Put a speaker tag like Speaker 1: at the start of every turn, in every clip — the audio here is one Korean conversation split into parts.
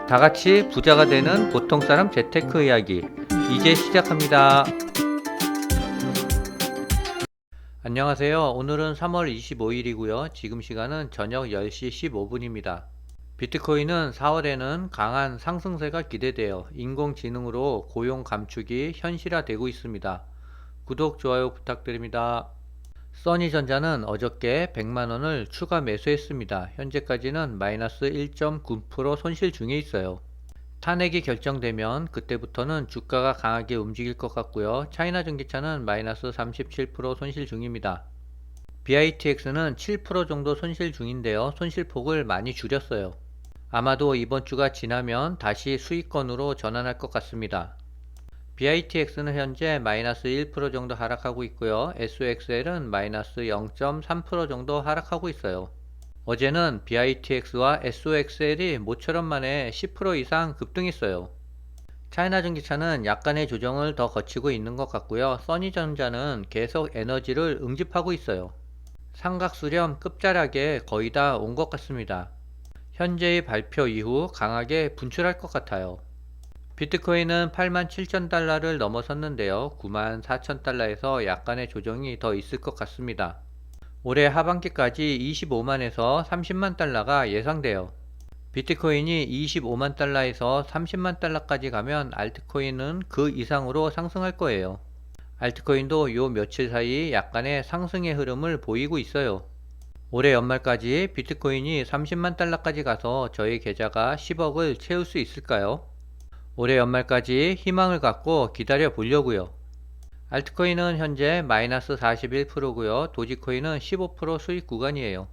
Speaker 1: 다 같이 부자가 되는 보통 사람 재테크 이야기 이제 시작합니다. 안녕하세요. 오늘은 3월 25일이고요. 지금 시간은 저녁 10시 15분입니다. 비트코인은 4월에는 강한 상승세가 기대되어 인공지능으로 고용 감축이 현실화되고 있습니다. 구독, 좋아요 부탁드립니다. 써니전자는 어저께 100만원을 추가 매수했습니다. 현재까지는 마이너스 1.9% 손실 중에 있어요. 탄핵이 결정되면 그때부터는 주가가 강하게 움직일 것 같고요. 차이나 전기차는 마이너스 37% 손실 중입니다. BITX는 7% 정도 손실 중인데요. 손실폭을 많이 줄였어요. 아마도 이번 주가 지나면 다시 수익권으로 전환할 것 같습니다. BITX는 현재 마이너스 1% 정도 하락하고 있고요. SOXL은 마이너스 0.3% 정도 하락하고 있어요. 어제는 BITX와 SOXL이 모처럼 만에 10% 이상 급등했어요. 차이나 전기차는 약간의 조정을 더 거치고 있는 것 같고요. 써니전자는 계속 에너지를 응집하고 있어요. 삼각수렴 끝자락에 거의 다 온 것 같습니다. 현재의 발표 이후 강하게 분출할 것 같아요. 비트코인은 87,000달러를 넘어섰는데요. 94,000달러에서 약간의 조정이 더 있을 것 같습니다. 올해 하반기까지 25만에서 30만 달러가 예상돼요. 비트코인이 25만 달러에서 30만 달러까지 가면 알트코인은 그 이상으로 상승할 거예요. 알트코인도 요 며칠 사이 약간의 상승의 흐름을 보이고 있어요. 올해 연말까지 비트코인이 30만 달러까지 가서 저희 계좌가 10억을 채울 수 있을까요? 올해 연말까지 희망을 갖고 기다려 보려고요. 알트코인은 현재 마이너스 41%고요. 도지코인은 15% 수익 구간이에요.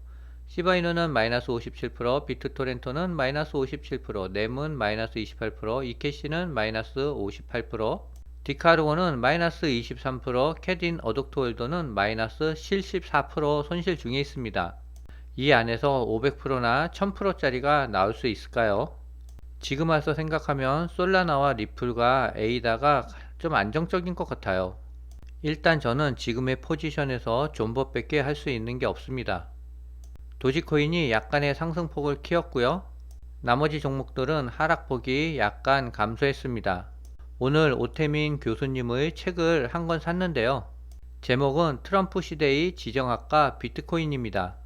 Speaker 1: 시바이누는 마이너스 57%, 비트토렌토는 마이너스 57%, 넴은 마이너스 28%, 이케시는 마이너스 58%, 디카르고는 마이너스 23%, 캐딘 어독토홀더는 마이너스 74% 손실 중에 있습니다. 이 안에서 500%나 1000%짜리가 나올 수 있을까요? 지금 와서 생각하면 솔라나와 리플과 에이다가 좀 안정적인 것 같아요. 일단 저는 지금의 포지션에서 존버밖에 할 수 있는 게 없습니다. 도지코인이 약간의 상승폭을 키웠고요. 나머지 종목들은 하락폭이 약간 감소했습니다. 오늘 오태민 교수님의 책을 한 권 샀는데요. 제목은 트럼프 시대의 지정학과 비트코인입니다.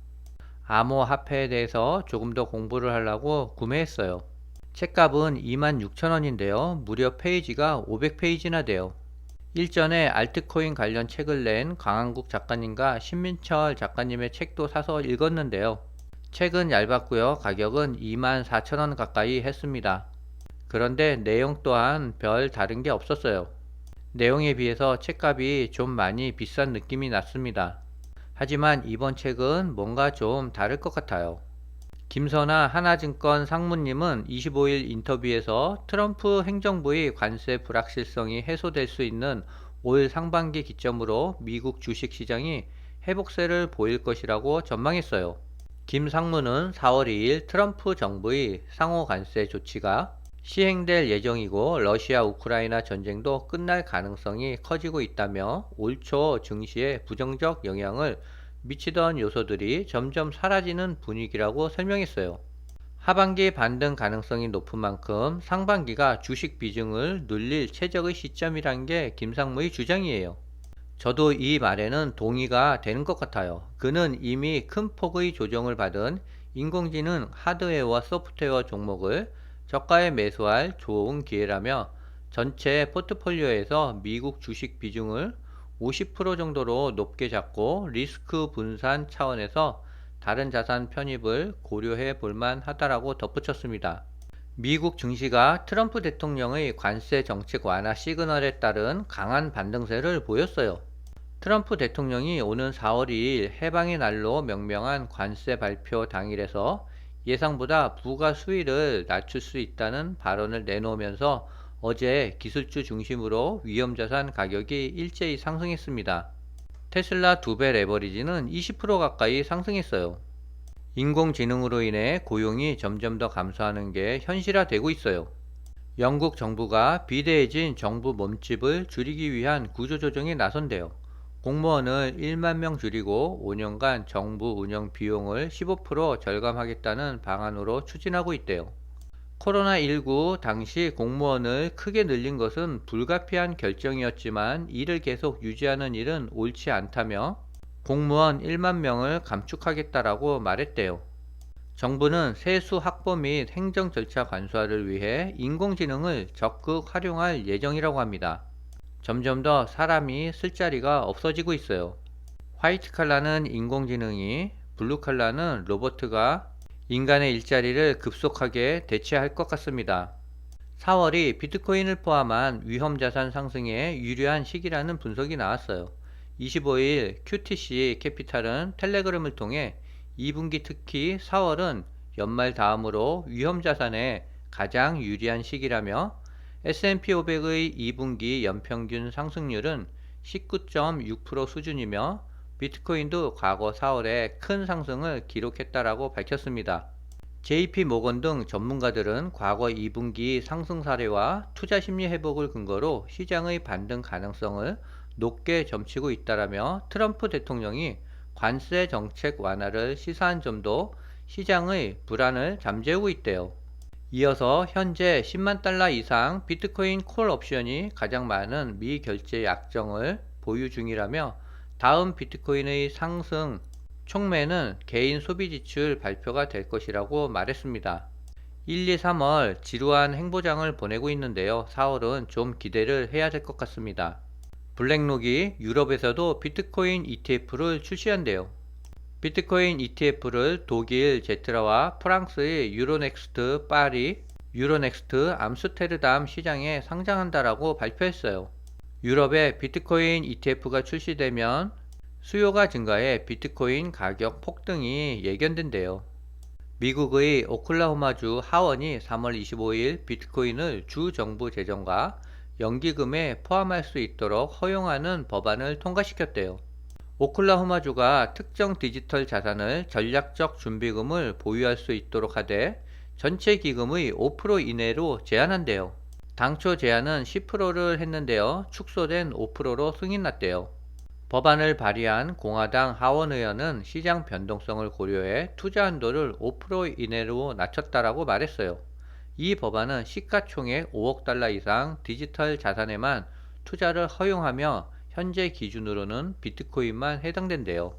Speaker 1: 암호화폐에 대해서 조금 더 공부를 하려고 구매했어요. 책값은 26,000원인데요. 무려 페이지가 500페이지나 돼요. 일전에 알트코인 관련 책을 낸 강한국 작가님과 신민철 작가님의 책도 사서 읽었는데요. 책은 얇았고요. 가격은 24,000원 가까이 했습니다. 그런데 내용 또한 별 다른 게 없었어요. 내용에 비해서 책값이 좀 많이 비싼 느낌이 났습니다. 하지만 이번 책은 뭔가 좀 다를 것 같아요. 김선아 하나증권 상무님은 25일 인터뷰에서 트럼프 행정부의 관세 불확실성이 해소될 수 있는 올 상반기 기점으로 미국 주식시장이 회복세를 보일 것이라고 전망했어요. 김 상무는 4월 2일 트럼프 정부의 상호 관세 조치가 시행될 예정이고 러시아 우크라이나 전쟁도 끝날 가능성이 커지고 있다며 올 초 증시에 부정적 영향을 미치던 요소들이 점점 사라지는 분위기라고 설명했어요. 하반기 반등 가능성이 높은 만큼 상반기가 주식 비중을 늘릴 최적의 시점이란 게 김상무의 주장이에요. 저도 이 말에는 동의가 되는 것 같아요. 그는 이미 큰 폭의 조정을 받은 인공지능 하드웨어와 소프트웨어 종목을 저가에 매수할 좋은 기회라며 전체 포트폴리오에서 미국 주식 비중을 50% 정도로 높게 잡고 리스크 분산 차원에서 다른 자산 편입을 고려해 볼만 하다라고 덧붙였습니다. 미국 증시가 트럼프 대통령의 관세 정책 완화 시그널에 따른 강한 반등세를 보였어요. 트럼프 대통령이 오는 4월 2일 해방의 날로 명명한 관세 발표 당일에서 예상보다 부가 수위를 낮출 수 있다는 발언을 내놓으면서 어제 기술주 중심으로 위험자산 가격이 일제히 상승했습니다. 테슬라 2배 레버리지는 20% 가까이 상승했어요. 인공지능으로 인해 고용이 점점 더 감소하는 게 현실화되고 있어요. 영국 정부가 비대해진 정부 몸집을 줄이기 위한 구조조정에 나선대요. 공무원을 1만 명 줄이고 5년간 정부 운영 비용을 15% 절감하겠다는 방안으로 추진하고 있대요. 코로나19 당시 공무원을 크게 늘린 것은 불가피한 결정이었지만 이를 계속 유지하는 일은 옳지 않다며 공무원 1만 명을 감축하겠다라고 말했대요. 정부는 세수 확보 및 행정 절차 간소화를 위해 인공지능을 적극 활용할 예정이라고 합니다. 점점 더 사람이 쓸 자리가 없어지고 있어요. 화이트 칼라는 인공지능이, 블루 칼라는 로봇가 인간의 일자리를 급속하게 대체할 것 같습니다. 4월이 비트코인을 포함한 위험자산 상승에 유리한 시기라는 분석이 나왔어요. 25일 QTC 캐피탈은 텔레그램을 통해 2분기 특히 4월은 연말 다음으로 위험자산에 가장 유리한 시기라며 S&P 500의 2분기 연평균 상승률은 19.6% 수준이며 비트코인도 과거 4월에 큰 상승을 기록했다라고 밝혔습니다. JP 모건 등 전문가들은 과거 2분기 상승 사례와 투자 심리 회복을 근거로 시장의 반등 가능성을 높게 점치고 있다라며 트럼프 대통령이 관세 정책 완화를 시사한 점도 시장의 불안을 잠재우고 있대요. 이어서 현재 10만 달러 이상 비트코인 콜 옵션이 가장 많은 미결제 약정을 보유 중이라며 다음 비트코인의 상승 촉매는 개인 소비 지출 발표가 될 것이라고 말했습니다. 1, 2, 3월 지루한 행보장을 보내고 있는데요. 4월은 좀 기대를 해야 될 것 같습니다. 블랙록이 유럽에서도 비트코인 ETF를 출시한대요. 비트코인 ETF를 독일 제트라와 프랑스의 유로넥스트 파리, 유로넥스트 암스테르담 시장에 상장한다라고 발표했어요. 유럽에 비트코인 ETF가 출시되면 수요가 증가해 비트코인 가격 폭등이 예견된대요. 미국의 오클라호마주 하원이 3월 25일 비트코인을 주 정부 재정과 연기금에 포함할 수 있도록 허용하는 법안을 통과시켰대요. 오클라호마주가 특정 디지털 자산을 전략적 준비금을 보유할 수 있도록 하되 전체 기금의 5% 이내로 제한한대요. 당초 제한은 10%를 했는데요. 축소된 5%로 승인났대요. 법안을 발의한 공화당 하원 의원은 시장 변동성을 고려해 투자 한도를 5% 이내로 낮췄다라고 말했어요. 이 법안은 시가총액 5억 달러 이상 디지털 자산에만 투자를 허용하며 현재 기준으로는 비트코인만 해당된대요.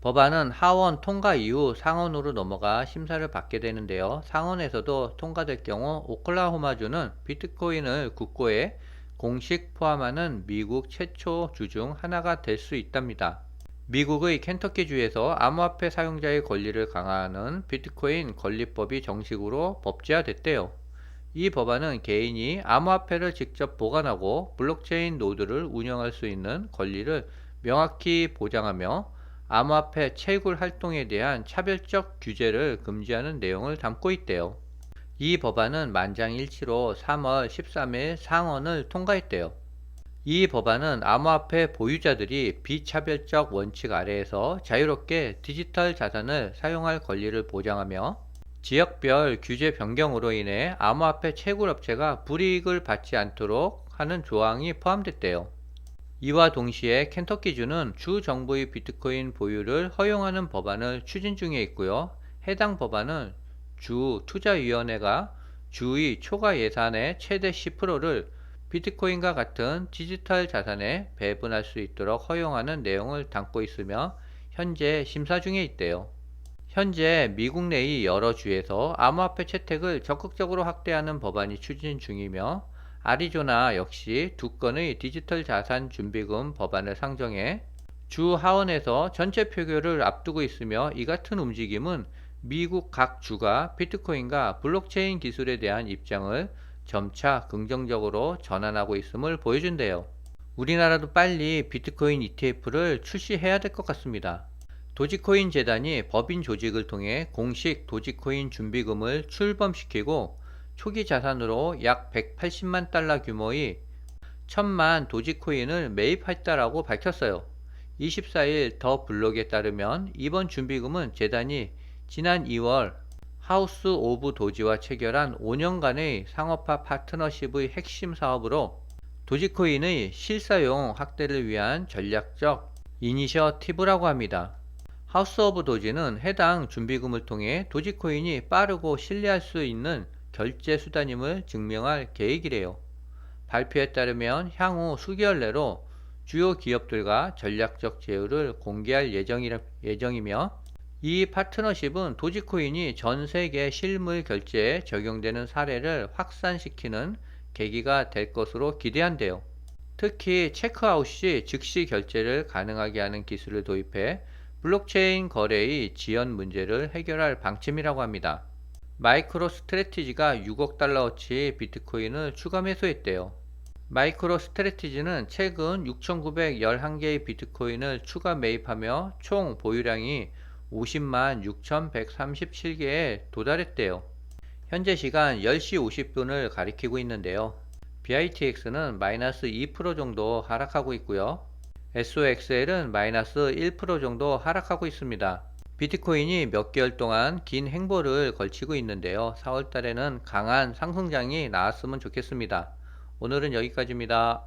Speaker 1: 법안은 하원 통과 이후 상원으로 넘어가 심사를 받게 되는데요. 상원에서도 통과될 경우 오클라호마주는 비트코인을 국고에 공식 포함하는 미국 최초 주 중 하나가 될 수 있답니다. 미국의 켄터키주에서 암호화폐 사용자의 권리를 강화하는 비트코인 건립법이 정식으로 법제화됐대요. 이 법안은 개인이 암호화폐를 직접 보관하고 블록체인 노드를 운영할 수 있는 권리를 명확히 보장하며 암호화폐 채굴 활동에 대한 차별적 규제를 금지하는 내용을 담고 있대요. 이 법안은 만장일치로 3월 13일 상원을 통과했대요. 이 법안은 암호화폐 보유자들이 비차별적 원칙 아래에서 자유롭게 디지털 자산을 사용할 권리를 보장하며 지역별 규제 변경으로 인해 암호화폐 채굴업체가 불이익을 받지 않도록 하는 조항이 포함됐대요. 이와 동시에 켄터키주는 주 정부의 비트코인 보유를 허용하는 법안을 추진 중에 있고요. 해당 법안은 주 투자위원회가 주의 초과 예산의 최대 10%를 비트코인과 같은 디지털 자산에 배분할 수 있도록 허용하는 내용을 담고 있으며 현재 심사 중에 있대요. 현재 미국 내의 여러 주에서 암호화폐 채택을 적극적으로 확대하는 법안이 추진 중이며 아리조나 역시 2건의 디지털 자산 준비금 법안을 상정해 주 하원에서 전체 표결을 앞두고 있으며 이 같은 움직임은 미국 각 주가 비트코인과 블록체인 기술에 대한 입장을 점차 긍정적으로 전환하고 있음을 보여준대요. 우리나라도 빨리 비트코인 ETF를 출시해야 될 것 같습니다. 도지코인 재단이 법인 조직을 통해 공식 도지코인 준비금을 출범시키고 초기 자산으로 약 180만 달러 규모의 1000만 도지코인을 매입했다라고 밝혔어요. 24일 더 블록에 따르면 이번 준비금은 재단이 지난 2월 하우스 오브 도지와 체결한 5년간의 상업화 파트너십의 핵심 사업으로 도지코인의 실사용 확대를 위한 전략적 이니셔티브라고 합니다. 하우스 오브 도지는 해당 준비금을 통해 도지코인이 빠르고 신뢰할 수 있는 결제 수단임을 증명할 계획이래요. 발표에 따르면 향후 수개월 내로 주요 기업들과 전략적 제휴를 공개할 예정이며, 이 파트너십은 도지코인이 전 세계 실물 결제에 적용되는 사례를 확산시키는 계기가 될 것으로 기대한대요. 특히 체크아웃 시 즉시 결제를 가능하게 하는 기술을 도입해 블록체인 거래의 지연 문제를 해결할 방침이라고 합니다. 마이크로 스트래티지가 6억 달러어치 비트코인을 추가 매수했대요. 마이크로 스트래티지는 최근 6,911개의 비트코인을 추가 매입하며 총 보유량이 50만 6,137개에 도달했대요. 현재 시간 10시 50분을 가리키고 있는데요. BITX는 마이너스 2% 정도 하락하고 있고요. SOXL은 마이너스 1% 정도 하락하고 있습니다. 비트코인이 몇 개월 동안 긴 행보를 걸치고 있는데요. 4월 달에는 강한 상승장이 나왔으면 좋겠습니다. 오늘은 여기까지입니다.